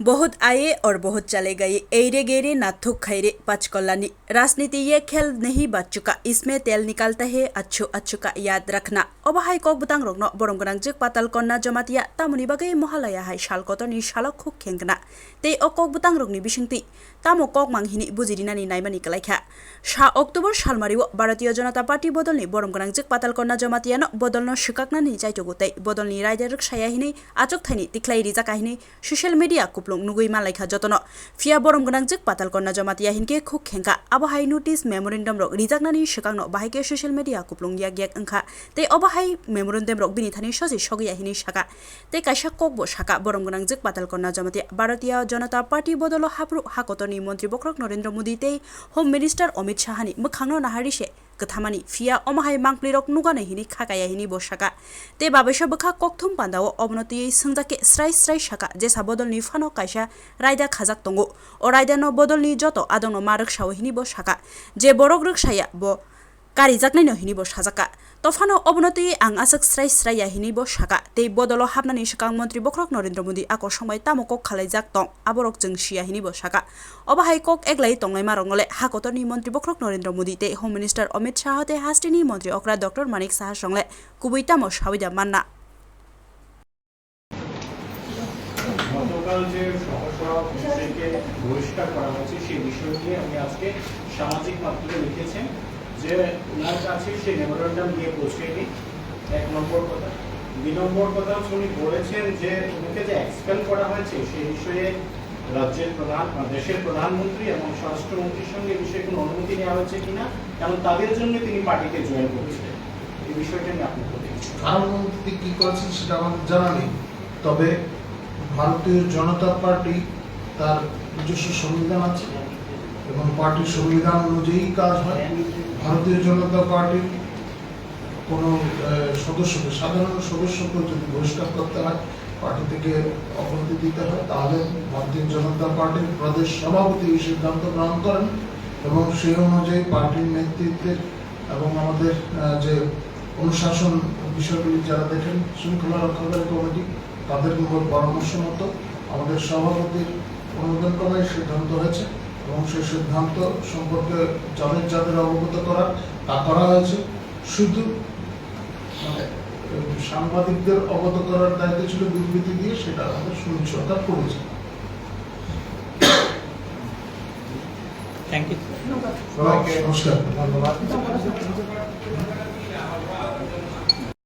बहुत आए और बहुत चले गए, एरे गेरे ना थुक खैरे पचकल्लानी। राजनीति ये खेल नहीं बच चुका, इसमें तेल निकालता है अच्छू अच्छू का याद रखना। अब हाई कक बुतांग रोगनो बरम गनांग जिक पाताल कन्ना जमातिया तामुनि बागै महालया हाई शाल कतरनि शालक खुक खेंगना ते अ कक बुतांग रोगनि बिसिंति तामो कक मांगहिनि बुजिरिनानि नायमानि कलाइखा। 6 अक्टोबर सालमारिव भारतीय जनता पार्टी बदलनि बरम गनांग जिक पाताल कन्ना जमातियानो बदलनो शिकाकनानि जायतगुतै बदलनि रायदार सायाहिनि आचक थाइनि तिख्लाइ रिजाकाहिनि सोशल मीडिया कुप्लुंग नुगुइ मालाइखा जतनो फिया बरम गनांग जिक पाताल कन्ना जमातिया हिनके खुक खेंका आबहाय नोटिस मेमोरेंडम रक रिजाकनानि शिकांनो बाहायके सोशल मीडिया कुप्लुंग याक याक अंखा ते अबहाय मेमोरेंडम रक बिनि थानि सजि सगिया हिनि शाका ते काइसा ककबो शाका बरम गनांग जिक पाताल कन्ना जमातिया भारतीय जनता पार्टी बदलो हाब्रु हाकतनि मंत्री बक्रक नरेंद्र मोदी ते होम मिनिस्टर अमित शाहनि मोखांनो नाहारिसे गथामानि फिया अमाहाय मांप्लिरक नुगानै हिनि खाकाया हिनि बसाका ते बाबैसा बखा ककथुम पान्दाव अबनति संजाके स्राय स्राय शाका जेसा बदलनि फानो काइसा रायदा खाजाक तंगो अ रायदानो बदलनि जतो आदंनो मारक साव हिनि बसाका जे बरक रकसाया ब कारिजाकनैनो हिनि बसाजाका तफानो अबनति आं आसक स्राय स्राया हिनि बसाका ते बदलो हाबनानि सिकां मंत्री बक्रक नरेंद्र मोदी आको समय तामको खालायजाक तं आबरक जों सिया हिनि बसाका अबाहाय कक एकलाई तंगनाय मारंगले हाकतरनि मंत्री बक्रक नरेंद्र मोदी ते होम मिनिस्टर अमित शाह ते हास्टिनि मंत्री अक्रा डॉक्टर मानिक साहा संगले कुबैतामो साविदा मानना গতকাল যে সহসভাপতিকে বহিষ্কার করা হয়েছে সেই বিষয় নিয়ে আমি আজকে সামাজিক মাধ্যমে লিখেছেন যে ওনার কাছে সেই মেমোরেন্ডাম দিয়ে পৌঁছেনি। 1 নম্বর কথা। 2 নম্বর কথা উনি বলেছেন যে ওনাকে যে এক্সপেল করা হয়েছে সেই বিষয়ে রাজ্যের প্রধান দেশের প্রধানমন্ত্রী এবং স্বরাষ্ট্রমন্ত্রীর সঙ্গে বিষয়ে কোনো অনুমতি নেওয়া হয়েছে কিনা, কারণ তাদের জন্য তিনি পার্টিতে জয়েন করেছিলেন। এই বিষয়টা নিয়ে আপনি বলুন। কারণমন্ত্রী কি করেছেন সেটা আমাদের জানা নেই, তবে ভারতীয় জনতা পার্টি তার নিজস্ব সংবিধান আছে এবং পার্টির সংবিধান অনুযায়ী কাজ হয়। ভারতীয় জনতা পার্টির কোনো সদস্যকে সাধারণ সদস্যকে যদি বহিষ্কার করতে হয়, পার্টি থেকে অব্যাহতি দিতে হয়, তাহলে ভারতীয় জনতা পার্টির প্রদেশ সভাপতি এই সিদ্ধান্ত গ্রহণ করেন এবং সেই অনুযায়ী পার্টির নেতৃত্বের এবং আমাদের যে অনুশাসন বিষয়গুলি যারা দেখেন শৃঙ্খলা রক্ষাকারী কমিটি তাদের পরামর্শ মতো আমাদের সভাপতির অনুমোদন ক্রমে সিদ্ধান্ত হয়েছে এবং সেই সিদ্ধান্ত সম্পর্কে যাদের অবগত করার তা করা হয়েছে। শুধু সাংবাদিকদের অবগত করার দায়িত্ব ছিল বিবৃতি দিয়ে, সেটা আমাদের সুনিশ্চয়তা করেছে। Thank you. নমস্কার, ধন্যবাদ।